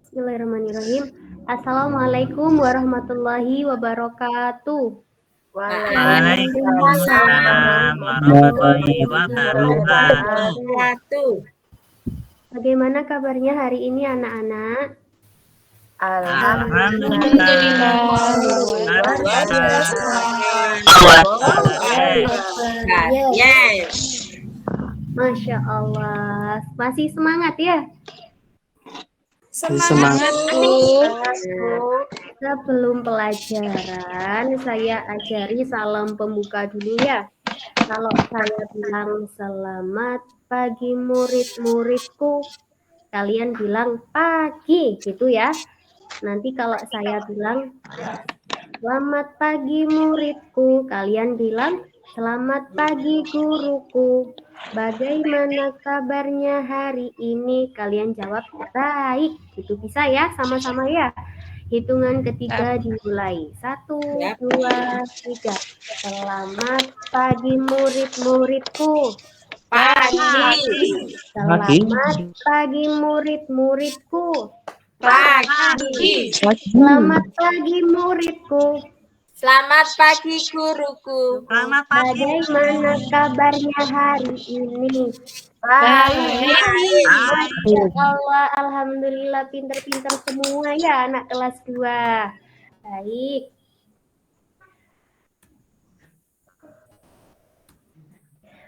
Bismillahirrahmanirrahim. Assalamualaikum warahmatullahi wabarakatuh. Waalaikumsalam warahmatullahi wabarakatuh. Bagaimana kabarnya hari ini anak-anak? Alhamdulillah. Masya Allah. Masih semangat ya? Semangat, Bu. Sebelum pelajaran, saya ajari salam pembuka dulu ya. Kalau saya bilang selamat pagi murid-muridku, kalian bilang pagi gitu ya. Nanti kalau saya bilang selamat pagi muridku, kalian bilang selamat pagi guruku. Bagaimana kabarnya hari ini? Kalian jawab baik. Itu bisa ya, sama-sama ya. Hitungan ketiga dimulai. 1, 2, 3. Selamat pagi murid-muridku. Pagi. Selamat pagi murid-muridku. Pagi. Selamat pagi muridku. Selamat pagi guruku. Selamat pagi. Bagaimana kabarnya hari ini? Baik. Masya Allah, alhamdulillah pinter-pinter semua ya anak kelas 2. Baik.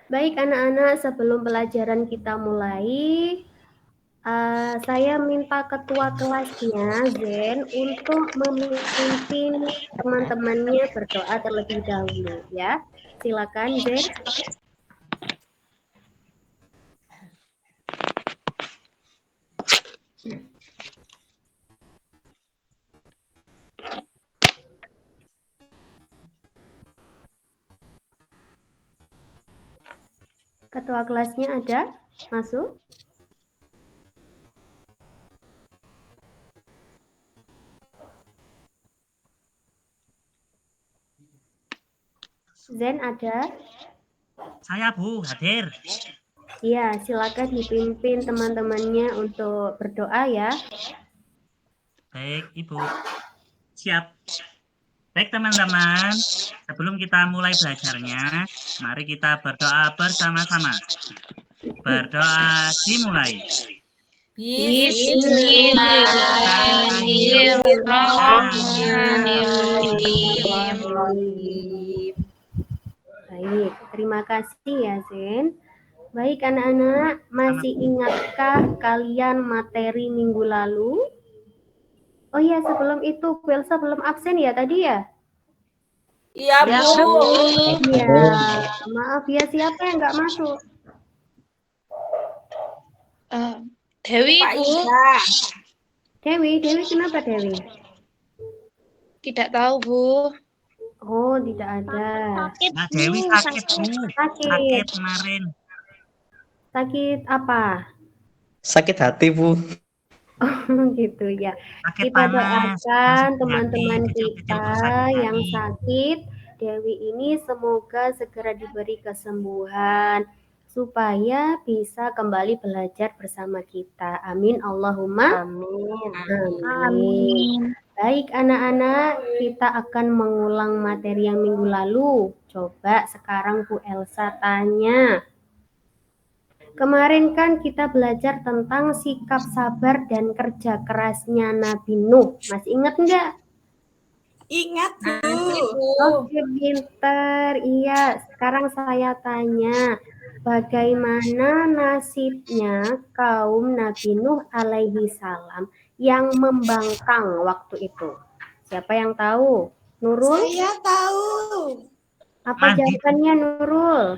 Baik anak-anak, sebelum pelajaran kita mulai, saya minta ketua kelasnya Zen untuk memimpin teman-temannya berdoa terlebih dahulu ya. Silakan Zen. Ketua kelasnya ada? Masuk? Zen ada? Saya Bu, hadir. Iya, silakan dipimpin teman-temannya untuk berdoa ya. Baik, Ibu. Siap. Baik, teman-teman. Sebelum kita mulai belajarnya, mari kita berdoa bersama-sama. Berdoa dimulai. Bismillahirrahmanirrahim. Baik, terima kasih ya Zen. Baik anak-anak, masih ingatkah kalian materi minggu lalu? Oh iya, sebelum itu Bu Elsa belum absen ya tadi ya? Iya, Bu. Iya, maaf ya, siapa yang nggak masuk? Dewi, Pak Bu. Ida. Dewi kenapa Dewi? Tidak tahu, Bu. Oh, tidak ada. Nah, Dewi sakit, Bu. Sakit kemarin. Sakit apa? Sakit hati, Bu. Oh, gitu ya. Sakit Kita panas. doakan Sakit teman-teman hati, kecil-kecil kita kok sakit yang hati. sakit, Dewi ini semoga segera diberi kesembuhan supaya bisa kembali belajar bersama kita. Amin Allahumma amin. Baik anak-anak, kita akan mengulang materi yang minggu lalu. Coba sekarang Bu Elsa tanya. Kemarin kan kita belajar tentang sikap sabar dan kerja kerasnya Nabi Nuh. Masih ingat nggak? Ingat, Bu. Oke, pinter. Iya, sekarang saya tanya. Bagaimana nasibnya kaum Nabi Nuh alaihi salam yang membangkang waktu itu? Siapa yang tahu? Nurul? Saya tahu. Apa jawabannya Nurul?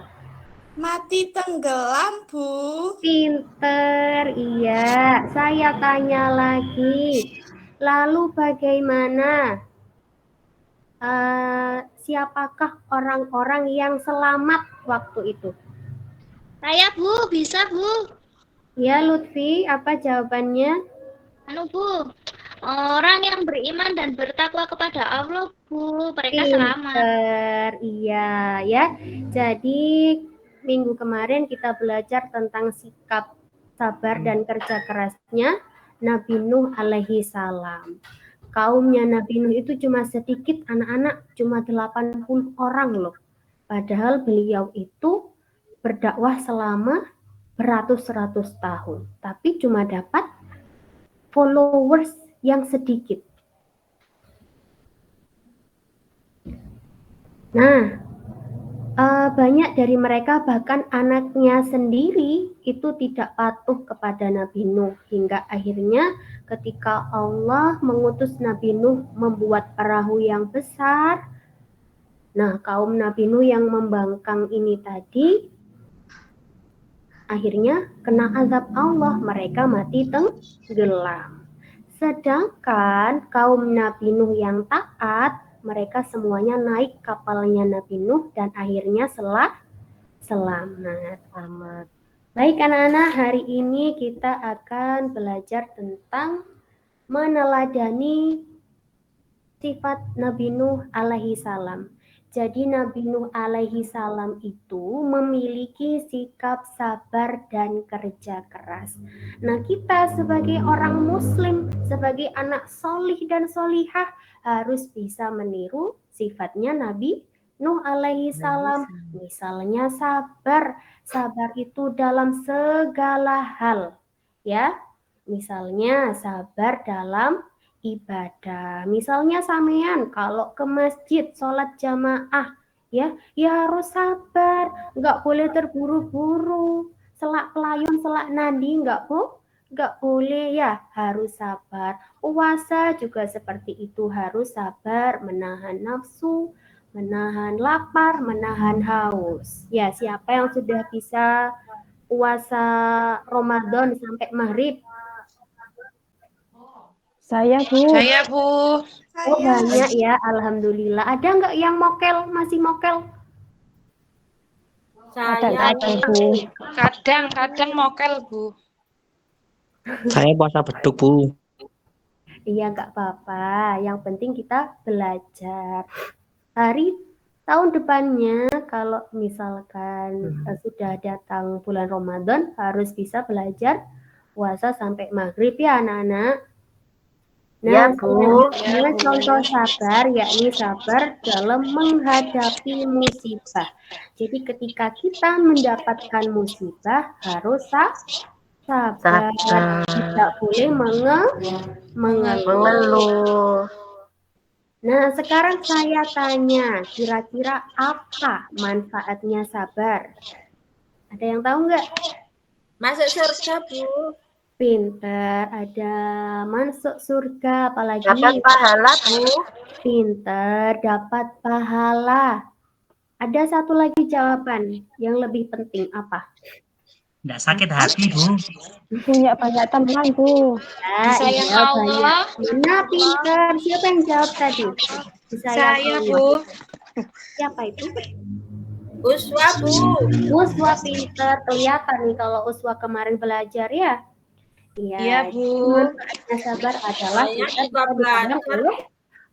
Mati tenggelam, Bu. Pinter, iya. Saya tanya lagi. Lalu bagaimana? Siapakah orang-orang yang selamat waktu itu? Saya, Bu. Bisa, Bu. Ya, Lutfi, apa jawabannya? Bu. Orang yang beriman dan bertakwa kepada Allah, Bu. Mereka selamat. Pinter, iya ya. Jadi minggu kemarin kita belajar tentang sikap sabar dan kerja kerasnya Nabi Nuh alaihi salam. Kaumnya Nabi Nuh itu cuma sedikit anak-anak, cuma 80 orang loh. Padahal beliau itu berdakwah selama beratus-ratus tahun, tapi cuma dapat followers yang sedikit. Nah, banyak dari mereka bahkan anaknya sendiri itu tidak patuh kepada Nabi Nuh, hingga akhirnya ketika Allah mengutus Nabi Nuh membuat perahu yang besar, nah kaum Nabi Nuh yang membangkang ini tadi akhirnya kena azab Allah, mereka mati tenggelam. Sedangkan kaum Nabi Nuh yang taat, mereka semuanya naik kapalnya Nabi Nuh dan akhirnya selamat. Baik anak-anak, hari ini kita akan belajar tentang meneladani sifat Nabi Nuh alaihi salam. Jadi Nabi Nuh alaihi salam itu memiliki sikap sabar dan kerja keras. Nah, kita sebagai orang muslim, sebagai anak solih dan solihah harus bisa meniru sifatnya Nabi Nuh alaihi salam. Misalnya sabar. Sabar itu dalam segala hal, ya. Misalnya sabar dalam ibadah. Misalnya sampean kalau ke masjid sholat jamaah ya harus sabar, nggak boleh terburu-buru, selak pelayun selak nandi nggak boleh ya, harus sabar. Puasa juga seperti itu, harus sabar, menahan nafsu, menahan lapar, menahan haus. Ya, siapa yang sudah bisa puasa Ramadan sampai maghrib? Saya, Bu. Oh banyak ya, alhamdulillah. Ada nggak yang mokel, masih mokel? Kadang mokel, Bu. Saya puasa beduk, Bu. Iya, nggak apa-apa. Yang penting kita belajar. Tahun depannya kalau misalkan sudah datang bulan Ramadan, harus bisa belajar puasa sampai maghrib ya anak-anak. Nah, contoh sabar yakni sabar dalam menghadapi musibah. Jadi ketika kita mendapatkan musibah harus sabar, tidak boleh mengeluh. Nah, sekarang saya tanya, kira-kira apa manfaatnya sabar? Ada yang tahu nggak? Masuk surga, Bu. Pinter, ada masuk surga, apalagi Dapat pahala, Bu. pinter, dapat pahala. Ada satu lagi jawaban yang lebih penting, apa? Nggak sakit hati, Bu. Punya banyak teman, Bu. Disayang Allah. Nah, pinter. Siapa yang jawab tadi? Saya, Bu. Siapa itu? Uswa, Bu. Uswa pinter. Kelihatan nih kalau Uswa kemarin belajar ya. Iya, Bu. Manfaatnya sabar adalah kita belajar oleh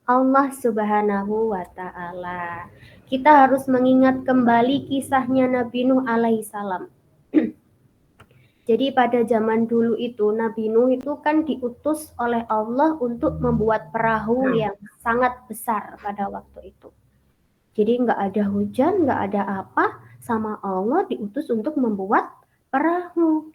Allah Subhanahu wa Ta'ala. Kita harus mengingat kembali kisahnya Nabi Nuh alaihi salam. Jadi pada zaman dulu itu Nabi Nuh itu kan diutus oleh Allah untuk membuat perahu yang sangat besar pada waktu itu. Jadi nggak ada hujan, nggak ada apa, sama Allah diutus untuk membuat perahu.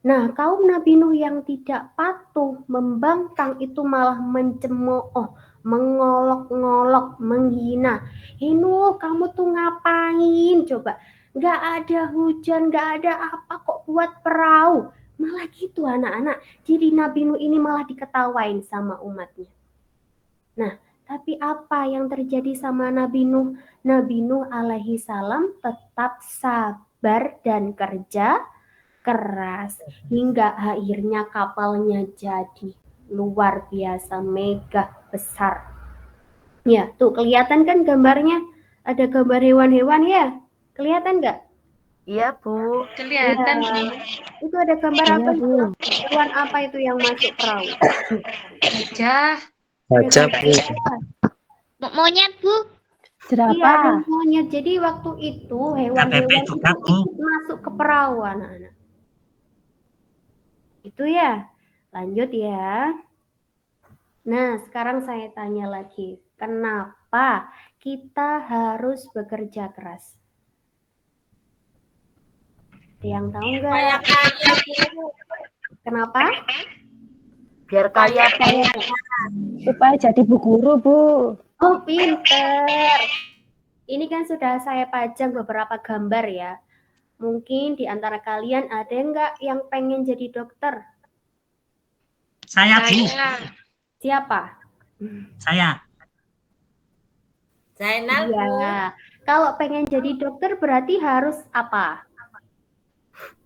Nah, kaum Nabi Nuh yang tidak patuh, membangkang itu malah mencemooh, mengolok-ngolok, menghina. Nuh, kamu tuh ngapain? Coba, nggak ada hujan, nggak ada apa kok buat perahu. Malah gitu anak-anak. Jadi Nabi Nuh ini malah diketawain sama umatnya. Nah, tapi apa yang terjadi sama Nabi Nuh? Nabi Nuh alaihi salam tetap sabar dan kerja keras hingga akhirnya kapalnya jadi luar biasa megah besar. Ya, tuh kelihatan kan gambarnya? Ada gambar hewan-hewan ya? Kelihatan nggak? Iya, Bu. Kelihatan, Ya. Bu. Itu ada gambar apa itu? Hewan apa itu yang masuk perahu? Gajah. Baca, Bu. Monyet, Bu. Iya, ada Jerapah. monyet. Jadi waktu itu KTP hewan-hewan juga, itu Bu. ikut masuk ke perahu anak-anak. Itu ya. Lanjut ya. Nah, sekarang saya tanya lagi. Kenapa kita harus bekerja keras? Ada yang tahu Supaya nggak? kaya, Bu. Kenapa? Biar kaya, Bu. Supaya jadi bu guru, Bu. Oh, pinter. Ini kan sudah saya pajang beberapa gambar ya. Mungkin di antara kalian ada nggak yang pengen jadi dokter? Saya, Bu. Siapa? Saya. Zainal, Bu. Iya. Kalau pengen jadi dokter berarti harus apa?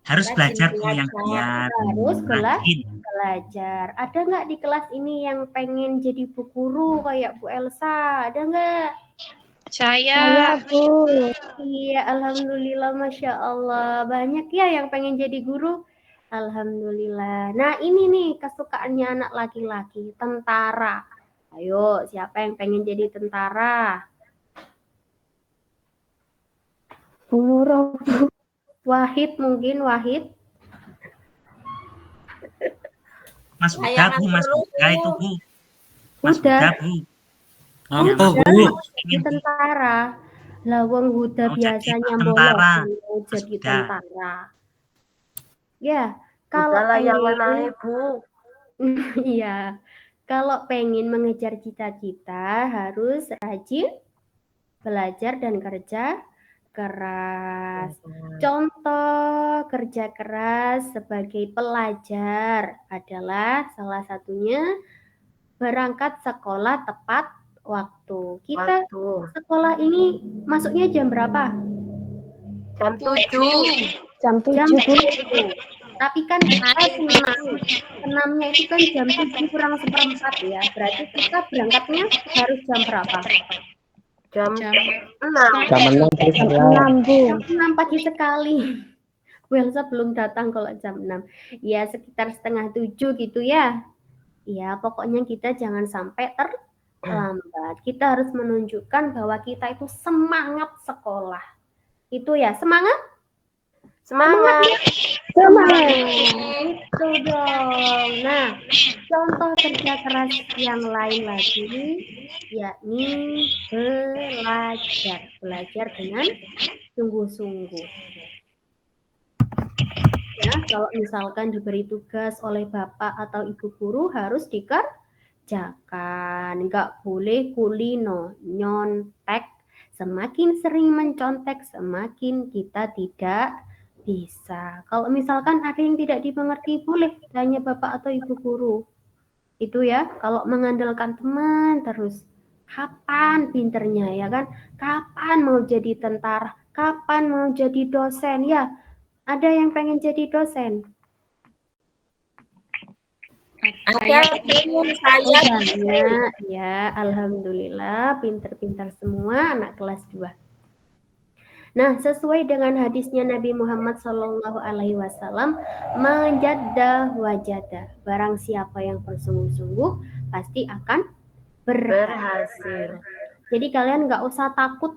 Harus Rajin belajar, Bu, yang belajar. giat. Harus Rajin. belajar. Ada nggak di kelas ini yang pengen jadi bu guru kayak Bu Elsa? Ada nggak? Saya, Bu. Iya, alhamdulillah, masya Allah. Banyak ya yang pengen jadi guru. Alhamdulillah. Nah, ini nih kesukaannya anak laki-laki, tentara. Ayo, siapa yang pengen jadi tentara? Bu Nurul. Wahid mungkin, Wahid. Mas Huda, Layangan Bu. Mas terus, Huda Bu. itu, Bu. Mas Huda. Huda, Bu. Apa, Bu? Jadi tentara. Lawang Huda Mau jadi biasanya tentara. mau jadi Huda. tentara. Ya, kalau Udah layangan pengen aja, Bu. iya, kalau pengen mengejar cita-cita harus rajin belajar dan kerja keras. Contoh kerja keras sebagai pelajar adalah salah satunya berangkat sekolah tepat waktu. Kita sekolah ini masuknya jam berapa? Jam 7. Jam 7, Jam Bu. 7. Tapi kan kita senamnya itu kan jam 7 kurang seperempat ya. Berarti kita berangkatnya harus jam berapa? Jam 6. Jam 6, Bu. Jam 6, Bu. Jam 6 pagi sekali. Bu Elsa belum datang kalau jam 6. Ya sekitar setengah 7 gitu ya. Ya pokoknya kita jangan sampai terlambat. Kita harus menunjukkan bahwa kita itu semangat sekolah. Itu ya, semangat? Semangat. Itu dong. Nah, contoh kerja keras yang lain lagi yakni belajar. Belajar dengan sungguh-sungguh. Ya, kalau misalkan diberi tugas oleh bapak atau ibu guru harus dikerjakan. Nggak boleh kulino, nyontek. Semakin sering mencontek, semakin kita tidak bisa. Kalau misalkan ada yang tidak dimengerti, boleh tanya bapak atau ibu guru. Itu ya, kalau mengandalkan teman terus. Kapan pinternya ya kan? Kapan mau jadi tentara? Kapan mau jadi dosen? Ya, ada yang pengen jadi dosen? Ada, Bu. Saya Banyak ya, alhamdulillah pinter-pinter semua anak kelas 2. Nah, sesuai dengan hadisnya Nabi Muhammad SAW, majadda wajada. Barang siapa yang bersungguh-sungguh pasti akan berhasil. Jadi kalian nggak usah takut.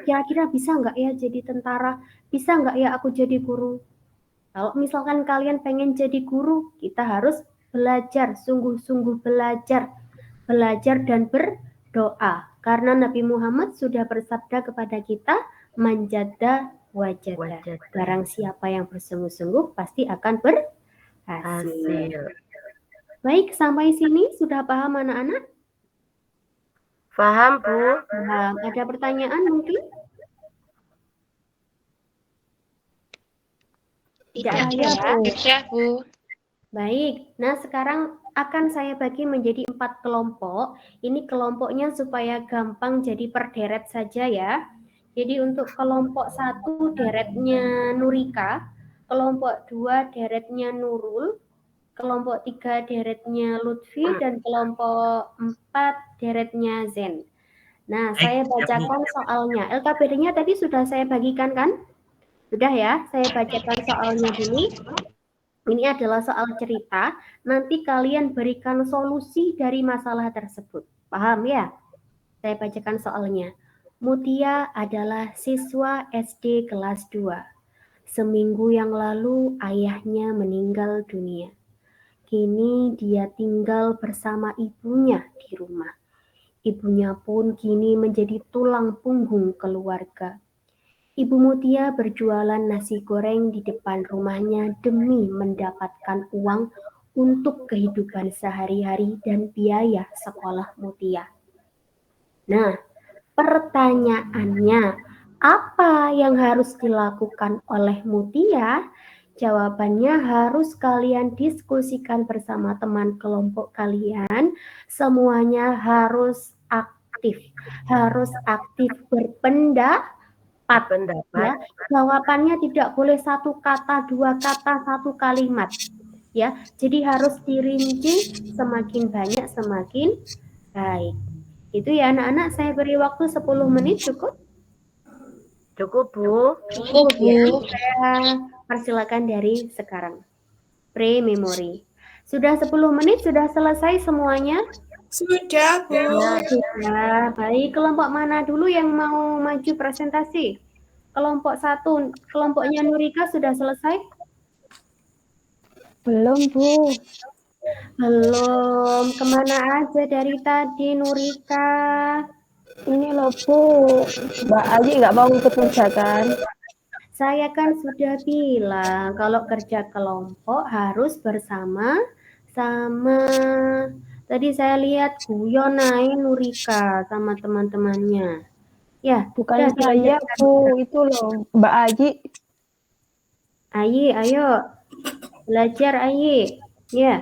Kira-kira bisa nggak ya jadi tentara? Bisa nggak ya aku jadi guru? Kalau misalkan kalian pengen jadi guru, kita harus belajar, sungguh-sungguh belajar dan berdoa. Karena Nabi Muhammad sudah bersabda kepada kita, manjada wajada. Barang siapa yang bersungguh-sungguh pasti akan berhasil. Baik, sampai sini sudah paham anak-anak? paham, Bu. Paham. Ada pertanyaan mungkin? Tidak ada ya? Bu. Baik, nah sekarang akan saya bagi menjadi 4 kelompok. Ini kelompoknya supaya gampang jadi perderet saja ya. Jadi untuk kelompok 1 deretnya Nurika, kelompok 2 deretnya Nurul, kelompok 3 deretnya Lutfi, dan kelompok 4 deretnya Zen. Nah, saya bacakan soalnya. LKPD-nya tadi sudah saya bagikan kan? Sudah ya, saya bacakan soalnya dulu. Ini adalah soal cerita, nanti kalian berikan solusi dari masalah tersebut. Paham ya? Saya bacakan soalnya. Mutia adalah siswa SD kelas 2. Seminggu yang lalu ayahnya meninggal dunia. Kini dia tinggal bersama ibunya di rumah. Ibunya pun kini menjadi tulang punggung keluarga. Ibu Mutia berjualan nasi goreng di depan rumahnya demi mendapatkan uang untuk kehidupan sehari-hari dan biaya sekolah Mutia. Nah, pertanyaannya, apa yang harus dilakukan oleh Mutia? Jawabannya harus kalian diskusikan bersama teman kelompok kalian. Semuanya harus aktif berpendapat. Ya, jawabannya tidak boleh satu kata, dua kata, satu kalimat. Ya, jadi harus dirinci, semakin banyak semakin baik. Itu ya anak-anak, saya beri waktu 10 menit cukup? Cukup, Bu. Cukup, Bu. Saya persilakan dari sekarang. Pre-memory. Sudah 10 menit, sudah selesai semuanya? Sudah, Bu. Sudah. Baik, kelompok mana dulu yang mau maju presentasi? Kelompok 1, kelompoknya Nurika sudah selesai? Belum, Bu. Belum. Kemana aja dari tadi, Nurika? Ini loh, Bu. Mbak Aji nggak mau ikut kerja kan? Saya kan sudah bilang kalau kerja kelompok harus bersama-sama. Tadi saya lihat guyon Nurika sama teman-temannya. Ya, Bukan saya, Bu. Itu loh, Mbak Aji. Ayi, ayo. Belajar, Ayi. Ya,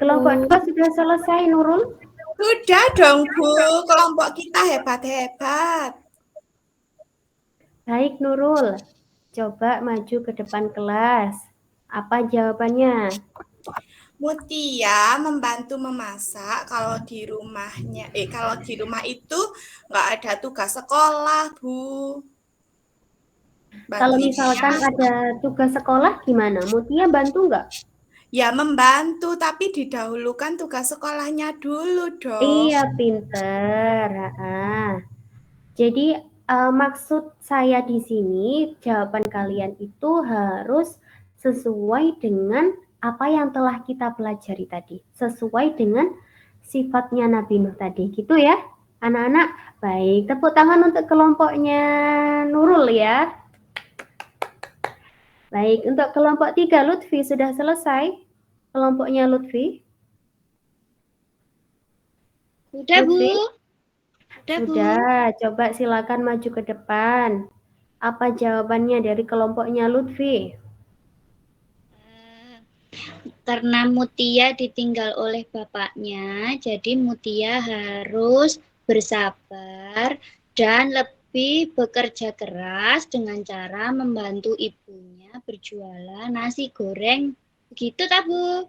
kelompok 2 sudah selesai, Nurul? Sudah dong, Bu. Kelompok kita hebat-hebat. Baik, Nurul. Coba maju ke depan kelas. Apa jawabannya? Mutia membantu memasak kalau di rumahnya. Kalau di rumah itu nggak ada tugas sekolah, Bu. Kalau misalkan ada tugas sekolah gimana? Mutia bantu nggak? Ya membantu, tapi didahulukan tugas sekolahnya dulu dong. Iya, pinter. Jadi maksud saya di sini jawaban kalian itu harus sesuai dengan apa yang telah kita pelajari tadi, sesuai dengan sifatnya Nabi Nuh tadi, gitu ya, anak-anak. Baik, tepuk tangan untuk kelompoknya Nurul ya. Baik, untuk kelompok 3 Lutfi sudah selesai. Kelompoknya Lutfi. Sudah, Bu. Sudah, coba silakan maju ke depan. Apa jawabannya dari kelompoknya Lutfi? Karena Mutia ditinggal oleh bapaknya, jadi Mutia harus bersabar dan lebih bekerja keras dengan cara membantu ibunya berjualan nasi goreng. Begitu, tak, Bu?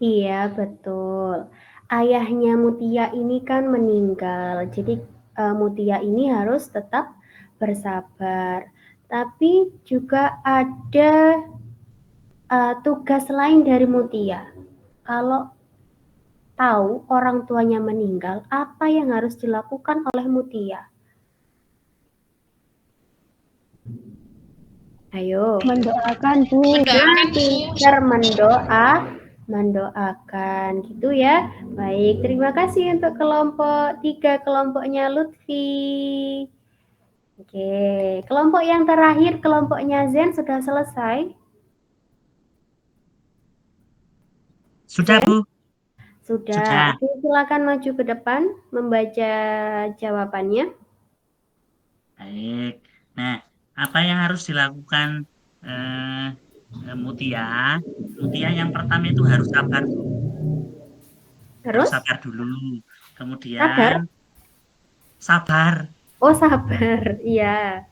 Iya, betul. Ayahnya Mutia ini kan meninggal, jadi Mutia ini harus tetap bersabar. Tapi juga ada tugas lain dari Mutia. Kalau tahu orang tuanya meninggal, apa yang harus dilakukan oleh Mutia? Ayo. Mendoakan, Bu. Pintar mendoakan gitu ya. Baik, terima kasih untuk kelompok 3, kelompoknya Lutfi. Oke, kelompok yang terakhir, kelompoknya Zen sudah selesai? Sudah, Bu. Sudah. Oke, silakan maju ke depan membaca jawabannya. Baik. Nah, apa yang harus dilakukan Mutia? Mutia yang pertama itu harus sabar, Bu. Harus sabar dulu. Kemudian sabar. Oh, sabar. Iya.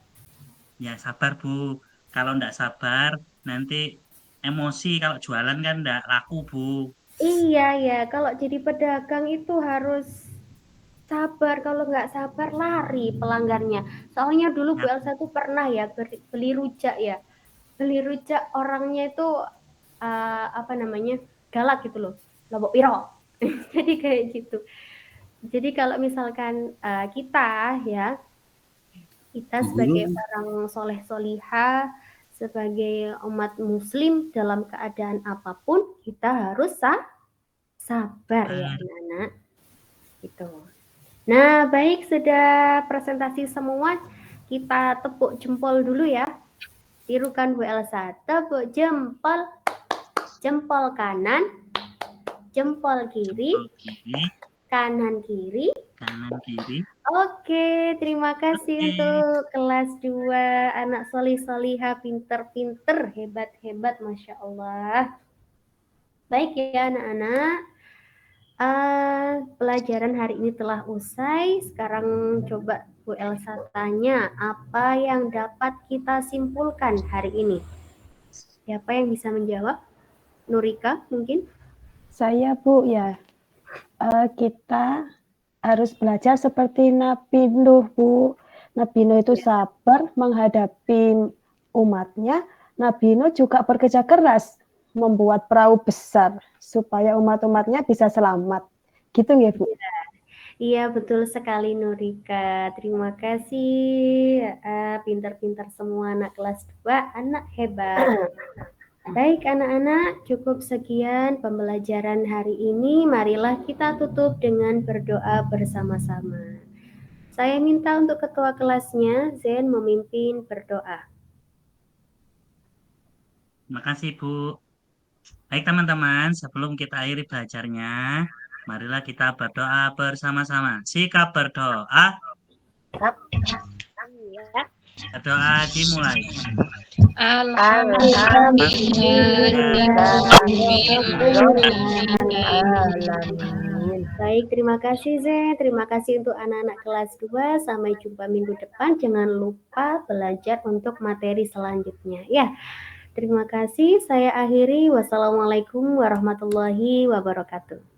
Ya, sabar, Bu. Kalau enggak sabar, nanti emosi. Kalau jualan kan enggak laku, Bu. Iya, ya. Kalau jadi pedagang itu harus sabar. Kalau nggak sabar, lari pelanggannya. Soalnya dulu Bu Elsa tuh pernah ya beli rujak ya. Beli rujak orangnya itu galak gitu loh. Lombok piro. Jadi kayak gitu. Jadi kalau misalkan kita sebagai orang soleh solihah, sebagai umat muslim dalam keadaan apapun kita harus sabar ya anak-anak. Gitu. Nah, baik, sudah presentasi semua. Kita tepuk jempol dulu ya. Tirukan Bu Elsa. Tepuk jempol. Jempol kanan. Jempol kiri. Kanan kiri. Kanan kiri. Oke, terima kasih untuk kelas 2. Anak solih-solihah, pinter-pinter, hebat-hebat, Masya Allah. Baik ya anak-anak. Pelajaran hari ini telah usai. Sekarang coba Bu Elsa tanya, apa yang dapat kita simpulkan hari ini? Siapa yang bisa menjawab? Nurika mungkin? Saya Bu ya. Kita harus belajar seperti Nabi Nuh Bu. Nabi Nuh itu sabar menghadapi umatnya. Nabi Nuh juga bekerja keras membuat perahu besar supaya umat-umatnya bisa selamat. Gitu ya Bu? Iya, betul sekali Nurika. Terima kasih. Pintar-pintar semua anak kelas 2, anak hebat. Baik anak-anak, cukup sekian pembelajaran hari ini. Marilah kita tutup dengan berdoa bersama-sama. Saya minta untuk ketua kelasnya, Zen, memimpin berdoa. Terima kasih Bu. Baik teman-teman, sebelum kita akhiri belajarnya, marilah kita berdoa bersama-sama. Sikap berdoa. Berdoa dimulai. Baik, terima kasih Zen. Terima kasih untuk anak-anak kelas 2. Sampai jumpa minggu depan. Jangan lupa belajar untuk materi selanjutnya. Ya, terima kasih. Saya akhiri. Wassalamualaikum warahmatullahi wabarakatuh.